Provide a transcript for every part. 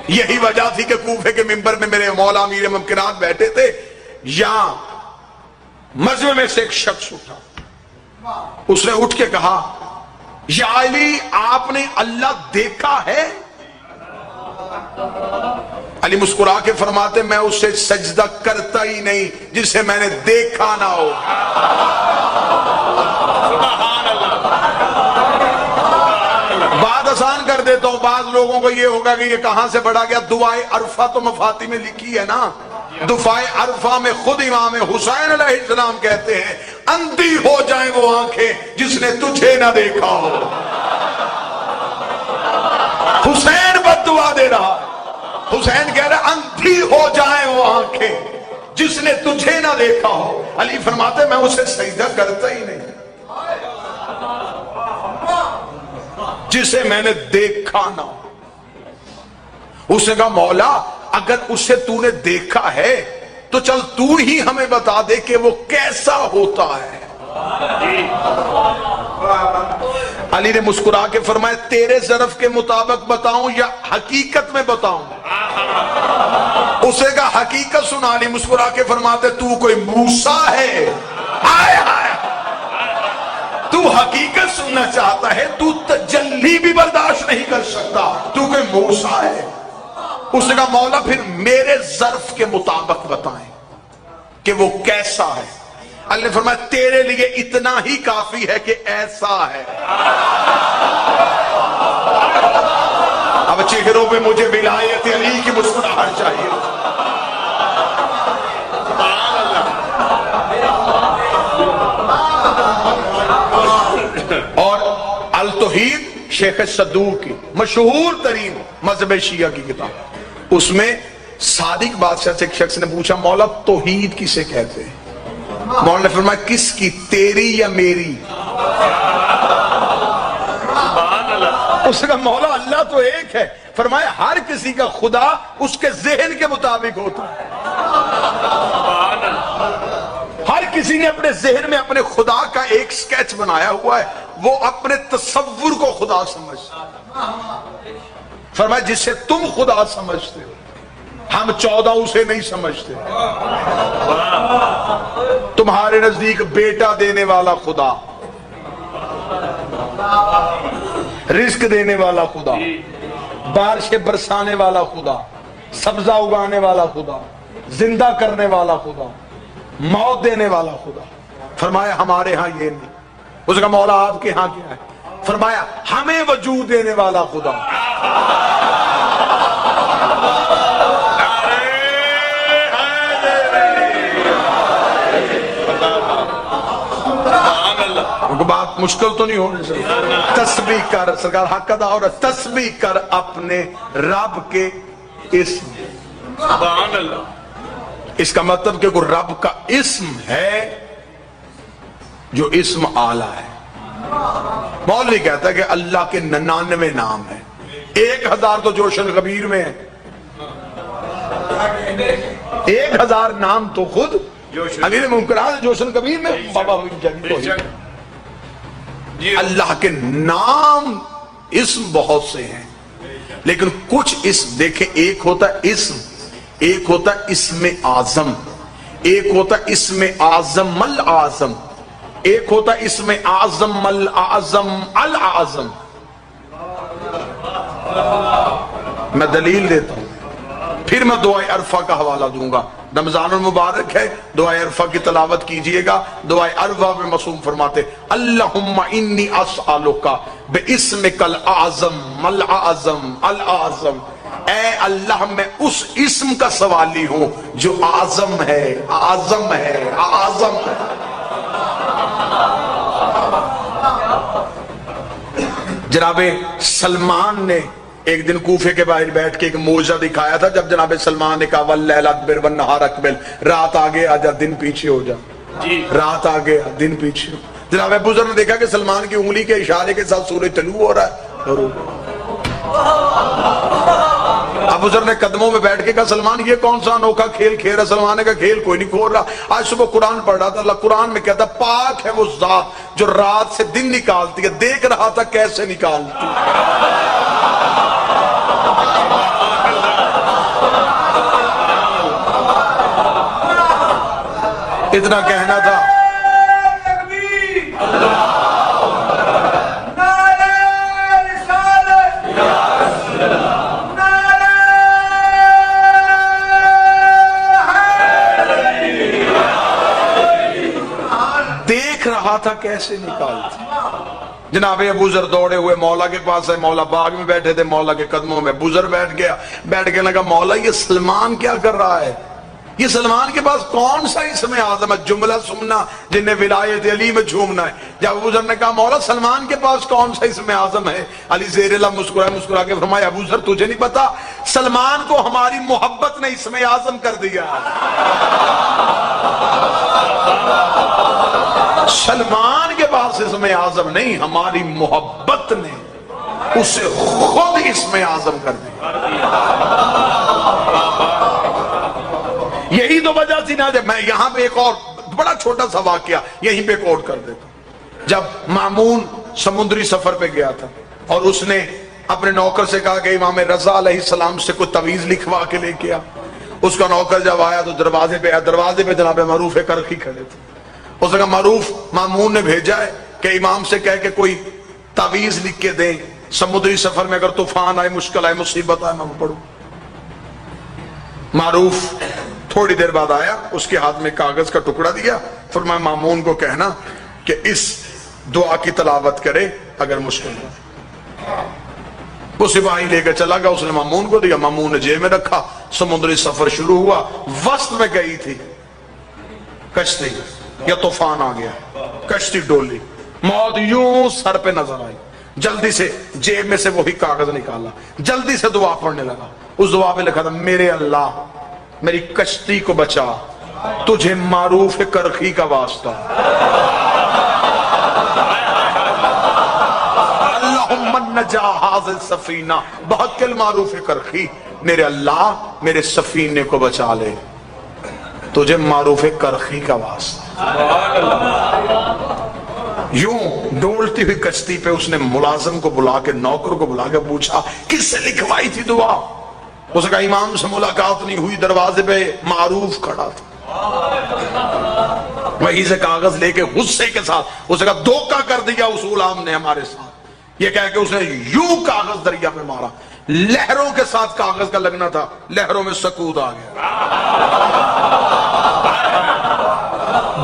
یہی وجہ تھی کہ کوفے کے منبر میں میرے مولا امیر ممکنات بیٹھے تھے، یہاں مسجد میں سے ایک شخص اٹھا، اس نے اٹھ کے کہا یا علی آپ نے اللہ دیکھا ہے؟ علی مسکرا کے فرماتے میں اسے سجدہ کرتا ہی نہیں جسے میں نے دیکھا نہ ہو۔ بات آسان کر دیتا ہوں، بعض لوگوں کو یہ ہوگا کہ یہ کہاں سے پڑھا گیا؟ دعائے عرفہ تو مفاتی میں لکھی ہے نا، دعائے عرفہ میں خود امام حسین علیہ السلام کہتے ہیں اندھی ہو جائیں وہ آنکھیں جس نے تجھے نہ دیکھا ہو۔ حسین بد دعا دے رہا ہے، حسین کہہ رہا اندھی ہو جائیں وہ آنکھیں جس نے تجھے نہ دیکھا ہو۔ علی فرماتے میں اسے سجدہ کرتا ہی نہیں جسے میں نے دیکھا نہ ہو۔ اس نے کہا مولا اگر اسے تو نے دیکھا ہے تو چل تو ہی ہمیں بتا دے کہ وہ کیسا ہوتا ہے۔ علی نے مسکرا کے فرمایا تیرے ظرف کے مطابق بتاؤں یا حقیقت میں بتاؤں؟ اسے کہا حقیقت سنا۔ علی مسکرا کے فرماتے تو کوئی موسیٰ ہے؟ آئے آئے، تو حقیقت سننا چاہتا ہے، تو تجلی بھی برداشت نہیں کر سکتا، تو کوئی موسیٰ ہے۔ اس نے کہا مولا پھر میرے ظرف کے مطابق بتائیں کہ وہ کیسا ہے۔ اللہ نے فرمایا تیرے لیے اتنا ہی کافی ہے کہ ایسا ہے۔ اب چہروں پہ مجھے ولایت علی کی مسکراہٹ چاہیے۔ اور التوحید شیخ صدوق کی مشہور ترین مذہب شیعہ کی کتاب، اس میں صادق بادشاہ سے ایک شخص نے پوچھا مولا توحید کسے کہتے ہیں؟ مولا نے فرمایا کس کی، تیری یا میری؟ اس نے کہا مولا اللہ تو ایک ہے۔ فرمایا ہر کسی کا خدا اس کے ذہن کے مطابق ہوتا ہے، ہر کسی نے اپنے ذہن میں اپنے خدا کا ایک سکیچ بنایا ہوا ہے، وہ اپنے تصور کو خدا سمجھتا ہے۔ فرمایا جسے تم خدا سمجھتے ہو ہم 14 اسے نہیں سمجھتے۔ تمہارے نزدیک بیٹا دینے والا خدا، رزق دینے والا خدا، بارشیں برسانے والا خدا، سبزہ اگانے والا خدا، زندہ کرنے والا خدا، موت دینے والا خدا۔ فرمایا ہمارے ہاں یہ نہیں۔ اس نے کہا مولا آپ کے ہاں کیا ہے؟ فرمایا ہمیں وجود دینے والا خدا۔ بات مشکل تو نہیں ہونے سے تسبیح کر، سرکار حق ادا اور تسبیح کر اپنے رب کے اسم۔ سبحان اللہ۔ اس کا مطلب کہ کوئی رب کا اسم ہے جو اسم اعلیٰ ہے۔ مولوی کہتا ہے کہ اللہ کے 99 نام ہیں، 1000 تو جوشن کبیر میں ہے، 1000 نام تو خود امیر ممکنات جوشن کبیر میں بابا اللہ کے نام اسم بہت سے ہیں، لیکن کچھ اسم دیکھیں، ایک ہوتا ہے اسم، ایک ہوتا ہے اسم اعظم، ایک ہوتا ہے اسم اعظم الاعظم، ایک ہوتا ہے اسم اعظم الاعظم الاعظم۔ میں دلیل دیتا ہوں، پھر میں دعائے عرفہ کا حوالہ دوں گا۔ رمضان المبارک ہے، دعائے عرفہ کی تلاوت کیجئے گا۔ دعائے عرفہ میں معصوم فرماتے اللہم انی اسألک باسمک الاعظم الاعظم الاعظم، اے اللہ میں اس اسم کا سوالی ہوں جو اعظم ہے، اعظم ہے، اعظم ہے۔ جناب سلمان نے ایک دن کوفے کے باہر بیٹھ کے ایک موجزہ دکھایا تھا، جب جناب سلمان نے کہا واللیل اکبر والنہار اکبر، رات آگے آجا دن پیچھے ہو جا، رات آگے دن پیچھے ہو۔ جناب بزرگ نے دیکھا کہ سلمان کی انگلی کے اشارے کے ساتھ سورج طلوع ہو رہا ہے، اب بزرگ نے قدموں میں بیٹھ کے کہا سلمان یہ کون سا انوکھا کھیل کھیل رہا؟ سلمان نے کہا کھیل کوئی نہیں کھول رہا، آج صبح قرآن پڑھ رہا تھا، اللہ قرآن میں کہتا پاک ہے وہ ذات جو رات سے دن نکالتی ہے، دیکھ رہا تھا کیسے نکالتی ہے۔ اتنا کہنا تھا. دیکھ رہا تھا کیسے نکالتے. جناب ابو ذر دوڑے ہوئے مولا کے پاس ہے. مولا باغ میں بیٹھے تھے, مولا کے قدموں میں ابو ذر بیٹھ گیا. بیٹھ کے لگا مولا یہ سلمان کیا کر رہا ہے, یہ سلمان کے پاس کون سا اسم اعظم ہے, جملہ سننا جنہیں ولایت علی میں جھومنا ہے. جب ابو ذر نے کہا مولا سلمان کے پاس کون سا اسم اعظم ہے, علی زیر اللہ مسکرا کے فرمایا ابو ذر تجھے نہیں پتا, سلمان کو ہماری محبت نے اسم اعظم کر دیا. سلمان کے پاس اسم اعظم نہیں, ہماری محبت نے اسے خود اسم اعظم کر دیا. یہی تو وجہ تھی نا. جب میں یہاں پہ ایک اور بڑا چھوٹا سا واقعہ یہیں پہ کوٹ کر دیتا ہوں. جب مامون سمندری سفر پہ گیا تھا اور اس نے اپنے نوکر سے کہا کہ امام رضا علیہ السلام سے کوئی تعویذ لکھوا کے لے کے آ. اس کا نوکر جب آیا تو دروازے پہ جناب معروف کرخی کھڑے تھے. اس نے کہا معروف مامون نے بھیجا ہے کہ امام سے کہہ کہ کوئی تعویذ لکھ کے دیں, سمندری سفر میں اگر طوفان آئے, مشکل آئے, مصیبت آئے, میں پڑھوں. معروف تھوڑی دیر بعد آیا, اس کے ہاتھ میں کاغذ کا ٹکڑا دیا, فرمایا مامون کو کہنا کہ اس دعا کی تلاوت کرے اگر مشکل ہو. وہ سپاہی لے کے چلا گیا, اس نے مامون کو دیا, مامون نے جیب میں رکھا. سمندری سفر شروع ہوا, وسط میں گئی تھی کشتی, یا طوفان آ گیا, کشتی ڈولی, موت یوں سر پہ نظر آئی. جلدی سے جیب میں سے وہی کاغذ نکالا, جلدی سے دعا پڑھنے لگا. اس دعا پہ لکھا تھا میرے اللہ میری کشتی کو بچا, تجھے معروف کرخی کا واسطہ. اللہم نجا حاضر سفینہ, بہت کل معروف کرخی, میرے اللہ میرے سفینے کو بچا لے, تجھے معروف کرخی کا واسطہ. یوں ڈولتی ہوئی کشتی پہ اس نے ملازم کو بلا کے, نوکر کو بلا کے پوچھا کس سے لکھوائی تھی دعا. اس نے کہا امام سے ملاقات نہیں ہوئی, دروازے پہ معروف کھڑا تھا. وہیں سے کاغذ لے کے غصے کے ساتھ اس نے کہا دھوکہ کر دیا اصول عام نے ہمارے ساتھ. یہ کہہ کے اس نے یوں کاغذ دریا پہ مارا, لہروں کے ساتھ کاغذ کا لگنا تھا, لہروں میں سکوت آ گیا.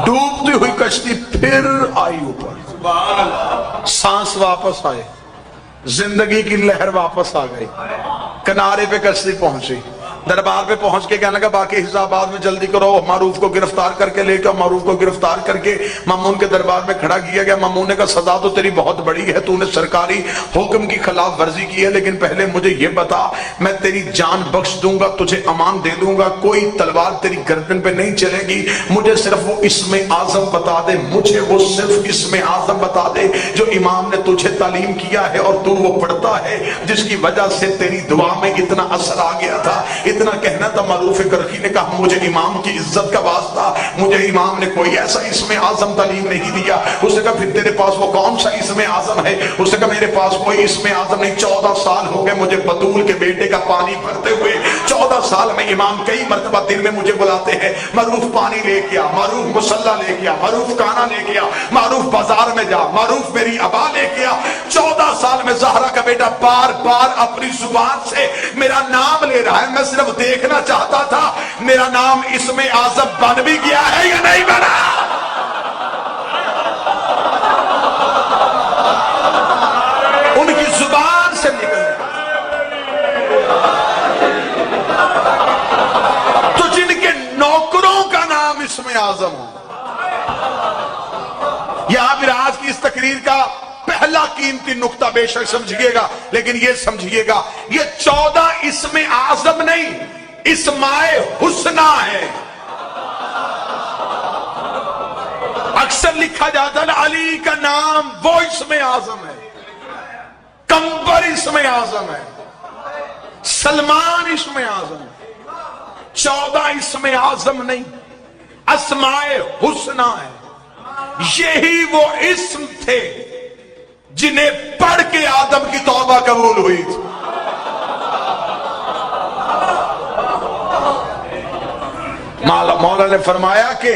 ڈوبتی ہوئی کشتی پھر آئی اوپر, سانس واپس آئے, زندگی کی لہر واپس آ گئی. کنارے پہ کشتی پہنچی, دربار پہ پہنچ کے کہنے لگا باقی حساب بعد میں جلدی کرو, معروف کو گرفتار کر کے لے کے. معروف کو گرفتار کر کے مامون کے دربار میں کھڑا کیا گیا. مامون نے کہا سزا تو تیری بہت بڑی ہے, تو نے سرکاری حکم کی خلاف ورزی کی ہے, لیکن پہلے مجھے یہ بتا, میں تیری جان بخش دوں گا, تجھے امان دے دوں گا, کوئی تلوار تیری گردن پہ نہیں چلے گی, مجھے صرف وہ اسم اعظم بتا دے, مجھے وہ صرف اسم اعظم بتا دے جو امام نے تجھے تعلیم کیا ہے اور تو وہ پڑھتا ہے, جس کی وجہ سے تیری دعا میں اتنا اثر آ گیا تھا. اتنا کہنا تھا. معروف کرخی نے کہا مجھے امام کی عزت کا واسطہ, مجھے امام نے کوئی ایسا اسم اعظم تعلیم نہیں دیا. اس نے کہا پھر تیرے پاس وہ کون سا اسم اعظم ہے؟ اس نے کہا میرے پاس کوئی اسم اعظم نہیں, 14 سال ہو گئے مجھے بطول کے بیٹے کا پانی بھرتے ہوئے. 14 سال میں امام کئی مرتبہ دن میں مجھے بلاتے ہیں, معروف پانی لے کے آ, معروف مصلی لے کے آ, معروف کانا لے کے آ, معروف بازار میں جا, معروف میری ابا لے کے آ. 14 سال میں زہرا کا بیٹا بار بار اپنی زبان سے میرا نام لے رہا ہے, میں صرف دیکھنا چاہتا تھا میرا نام اسم اعظم بن بھی گیا ہے یا نہیں بنا. ان کی زبان سے نکل تو جن کے نوکروں کا نام اسم اعظم ہو. یہاں پھر آج کی اس تقریر کا پہلا قیمتی نقطہ بے شک سمجھئے گا, لیکن یہ سمجھئے گا یہ 14 اسم اعظم نہیں, اسمائے حسنہ ہے. اکثر لکھا جاتا ہے علی کا نام وہ اسم اعظم ہے, کمبر اسم اعظم ہے, سلمان اسم اعظم ہے. 14 اسم اعظم نہیں, اسمائے حسنہ ہے. یہی وہ اسم تھے جنہیں پڑھ کے آدم کی توبہ قبول ہوئی تھی. مولا نے فرمایا کہ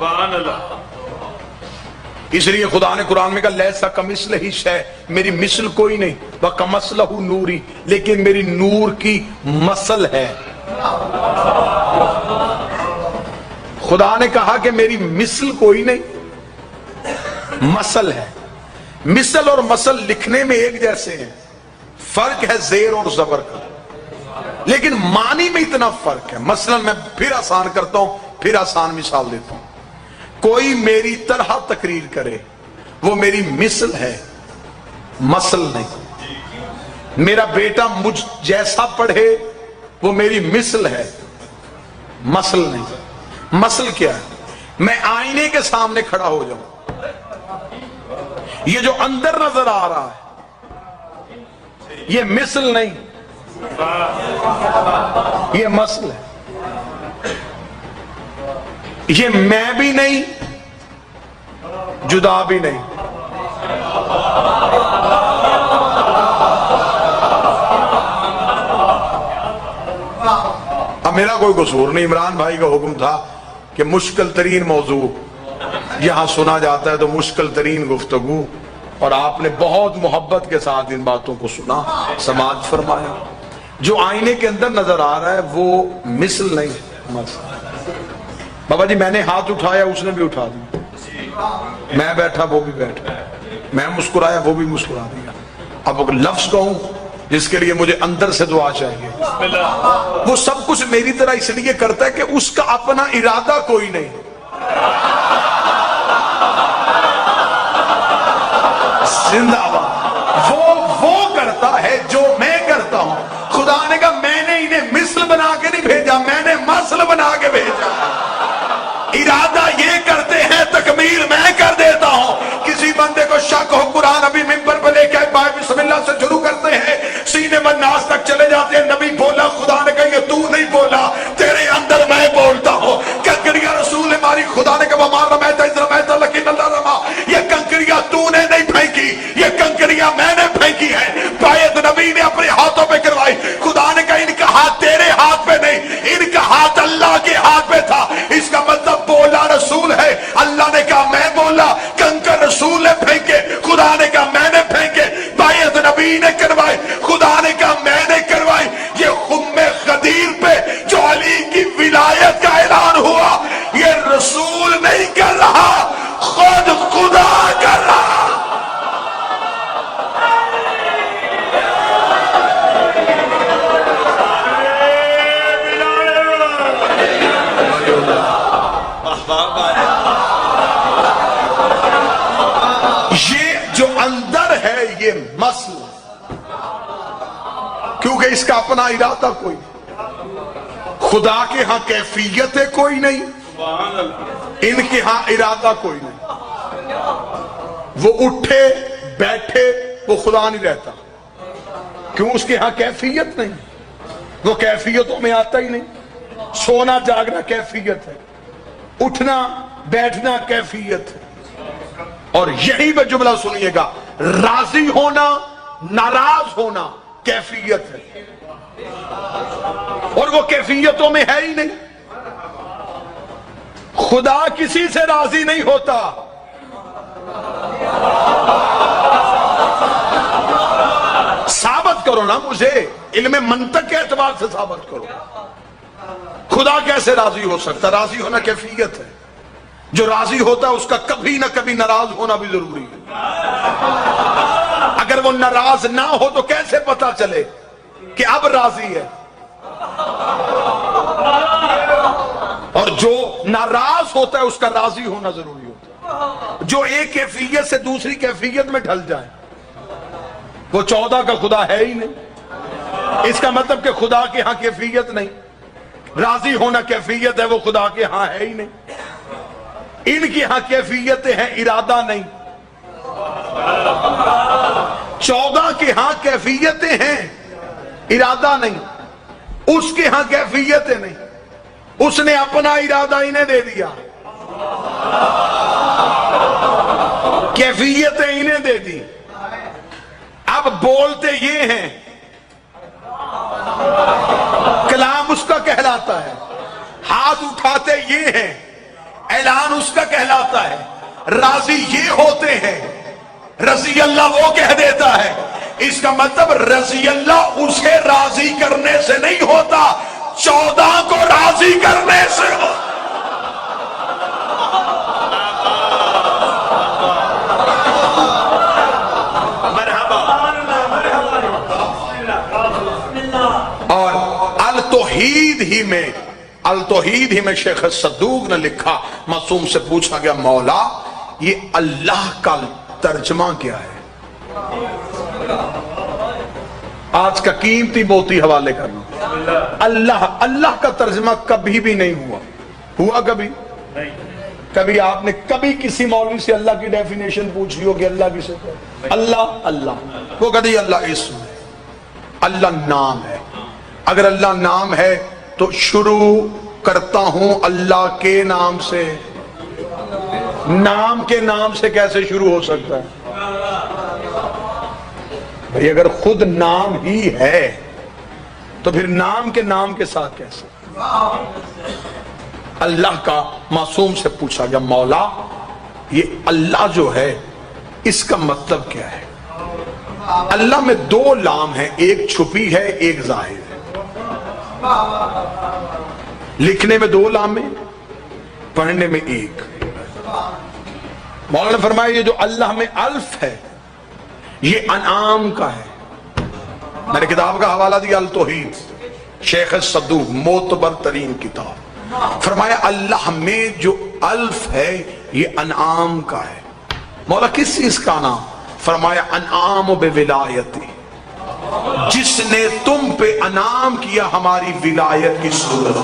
سبحان اللہ. اس لیے خدا نے قرآن میں کہا لیسا کمثلہ شیء، میری مثل کوئی نہیں، وکمثلہ نوری، لیکن میری نور کی مثل ہے. خدا نے کہا کہ میری مثل کوئی نہیں، مثل ہے. مثل اور مثل لکھنے میں ایک جیسے ہیں، فرق ہے زیر اور زبر کا، لیکن معنی میں اتنا فرق ہے. مثلا میں پھر آسان کرتا ہوں، پھر آسان مثال دیتا ہوں. کوئی میری طرح تقریر کرے وہ میری مثل ہے، مثل نہیں. میرا بیٹا مجھ جیسا پڑھے وہ میری مثل ہے، مثل نہیں. مثل کیا ہے؟ میں آئینے کے سامنے کھڑا ہو جاؤں، یہ جو اندر نظر آ رہا ہے یہ مثل نہیں، یہ مثل ہے. یہ میں بھی نہیں، جدا بھی نہیں. اب میرا کوئی قصور نہیں، عمران بھائی کا حکم تھا کہ مشکل ترین موضوع یہاں سنا جاتا ہے تو مشکل ترین گفتگو، اور آپ نے بہت محبت کے ساتھ ان باتوں کو سنا، سماعت فرمایا. جو آئینے کے اندر نظر آ رہا ہے وہ مثل نہیں، مثل. بابا جی میں نے ہاتھ اٹھایا اس نے بھی اٹھا دیا، میں بیٹھا وہ بھی بیٹھا، میں مسکرایا وہ بھی مسکرا دیا. اب ایک لفظ کہوں جس کے لیے مجھے اندر سے دعا چاہیے، وہ سب کچھ میری طرح اس لیے کرتا ہے کہ اس کا اپنا ارادہ کوئی نہیں. زندہ باد. وہ کرتا ہے جو میں کرتا ہوں. خدا نے کہا میں نے انہیں مثل بنا کے نہیں بھیجا، میں نے مثل بنا کے بھیجا. ارادہ یہ کرتے ہیں، تکمیل میں کر دیتا ہوں. کسی بندے کو شک ہو، قرآن ابھی ممبر پہ لے کے بسم اللہ سے شروع کرتے ہیں، سینے میں ناس تک چلے جاتے ہیں. نبی بولا، خدا نے کہا یہ تو نہیں بولا، تیرے اندر میں بولتا ہوں. کنکریاں رسول ہماری، خدا نے کہا وما رمیت اذ رمیت لیکن اللہ رما. یہ کنکریاں تو نے نہیں پھینکی، یہ کنکریاں میں نے پھینکی ہیں. بیعت نبی نے اپنے ہاتھوں پہ کروائی. خدا نے کہا ان کا ہاتھ تیرے ہاتھ پہ نہیں، ان کا ہاتھ اللہ کے ہاتھ پہ تھا. اس کا مطلب بولا رسول ہے. اللہ نے کہا میں بولا، کنکر رسول نے پھینکے، خدا نے کہا میں نے پھینکے. بیعت نبی نے کروائی، خدا نے کہا میں نے کروائی. یہ خم غدیر پہ جو علی کی ولایت کا اعلان ہوا، یہ رسول نہیں کر رہا، خود خدا کر رہا. یہ جو اندر ہے یہ مسل، کیونکہ اس کا اپنا ارادہ کوئی. خدا کے ہاں کیفیت کوئی نہیں، ان کے ہاں ارادہ کوئی نہیں. وہ اٹھے بیٹھے وہ خدا نہیں رہتا، کیوں؟ اس کے ہاں کیفیت نہیں، وہ کیفیتوں میں آتا ہی نہیں. سونا جاگنا کیفیت ہے، اٹھنا بیٹھنا کیفیت ہے. اور یہی میں جملہ سنیے گا، راضی ہونا ناراض ہونا کیفیت ہے، اور وہ کیفیتوں میں ہے ہی نہیں. خدا کسی سے راضی نہیں ہوتا. ثابت کرو نا مجھے، علم منطق کے اعتبار سے ثابت کرو. خدا کیسے راضی ہو سکتا؟ راضی ہونا کیفیت ہے. جو راضی ہوتا ہے اس کا کبھی نہ کبھی ناراض ہونا بھی ضروری ہے. اگر وہ ناراض نہ ہو تو کیسے پتا چلے کہ اب راضی ہے؟ اور جو ناراض ہوتا ہے اس کا راضی ہونا ضروری ہوتا ہے. جو ایک کیفیت سے دوسری کیفیت میں ڈھل جائے وہ 14 کا خدا ہے ہی نہیں. اس کا مطلب کہ خدا کے ہاں کیفیت نہیں. راضی ہونا کیفیت ہے، وہ خدا کے ہاں ہے ہی نہیں. ان کی ہاں کیفیتیں ہیں، ارادہ نہیں. 14 کے ہاں کیفیتیں ہیں، ارادہ نہیں. اس کے ہاں کیفیتیں نہیں، اس نے اپنا ارادہ انہیں دے دیا، کیفیتیں انہیں دے دی. اب بولتے یہ ہیں، کلام اس کا کہلاتا ہے. ہاتھ اٹھاتے یہ ہیں، اعلان اس کا کہلاتا ہے. راضی یہ ہوتے ہیں, رضی اللہ وہ کہہ دیتا ہے. اس کا مطلب رضی اللہ اسے راضی کرنے سے نہیں ہوتا, 14 کو راضی کرنے سے ہوتا. اور التوحید ہی میں شیخ صدوق نے لکھا, معصوم سے پوچھا گیا مولا یہ اللہ کا ترجمہ کیا ہے؟ آج کا قیمتی موتی حوالے کرنا. اللہ کا ترجمہ کبھی بھی نہیں ہوا کبھی؟ کبھی آپ نے کبھی کسی مولوی سے اللہ کی ڈیفینیشن پوچھی ہو کہ اللہ کسے کہتے ہیں؟ اللہ وہ کہتے ہیں اللہ اسم ہے, اللہ نام ہے. اگر اللہ نام ہے تو شروع کرتا ہوں اللہ کے نام سے. نام کے نام سے کیسے شروع ہو سکتا ہے بھئی؟ اگر خود نام ہی ہے تو پھر نام کے نام کے ساتھ کیسے؟ اللہ کا معصوم سے پوچھا گیا مولا یہ اللہ جو ہے اس کا مطلب کیا ہے؟ اللہ میں 2 لام ہیں, ایک چھپی ہے ایک ظاہر ہے. لکھنے میں 2 لام ہیں, پڑھنے میں 1. مولانا نے فرمایا یہ جو اللہ میں الف ہے یہ انعام کا ہے. میں نے کتاب کا حوالہ دیا التوحید, شیخ صدوق, معتبر ترین کتاب. فرمایا اللہ میں جو الف ہے یہ انعام کا ہے. مولا کس چیز کا نام؟ فرمایا انعام بولایتی, جس نے تم پہ انعام کیا ہماری ولایت کی صورت.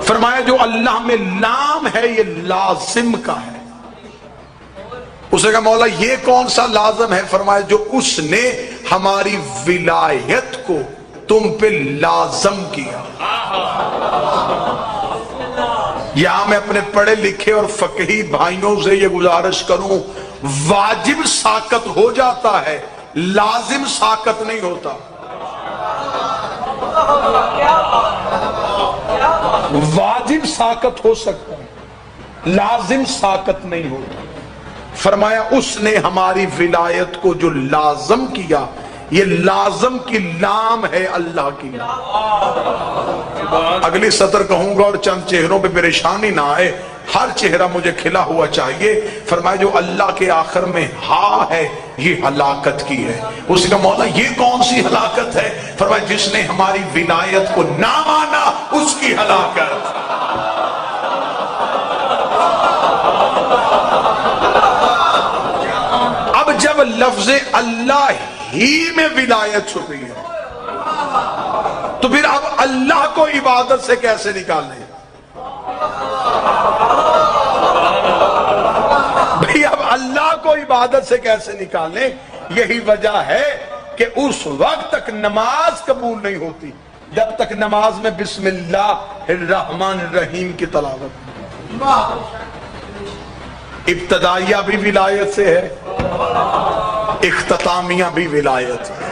فرمایا جو اللہ میں لام ہے یہ لازم کا ہے. اسے کہا مولا یہ کون سا لازم ہے؟ فرمایا جو اس نے ہماری ولایت کو تم پہ لازم کیا. یہاں میں اپنے پڑھے لکھے اور فقہی بھائیوں سے یہ گزارش کروں, واجب ساقط ہو جاتا ہے, لازم ساقط نہیں ہوتا. واجب ساقط ہو سکتا ہے, لازم ساقط نہیں ہوتا. فرمایا اس نے ہماری ولایت کو جو لازم کیا, یہ لازم کی لام ہے اللہ کی لام. اگلی سطر کہوں گا اور چند چہروں پہ پریشانی نہ آئے, ہر چہرہ مجھے کھلا ہوا چاہیے. فرمایا جو اللہ کے آخر میں ہا ہے یہ ہلاکت کی ہے. اس کا مولا یہ کون سی ہلاکت ہے؟ فرمایا جس نے ہماری ولایت کو نہ مانا اس کی ہلاکت. اب جب لفظ اللہ ہی میں ولایت چھپی ہے تو پھر اب اللہ کو عبادت سے کیسے نکالیں؟ بھئی اب اللہ کو عبادت سے کیسے نکالیں؟ یہی وجہ ہے کہ اس وقت تک نماز قبول نہیں ہوتی جب تک نماز میں بسم اللہ الرحمن الرحیم کی تلاوت. ابتدائیہ بھی ولایت سے ہے, اختتامیہ بھی ولایت ہے.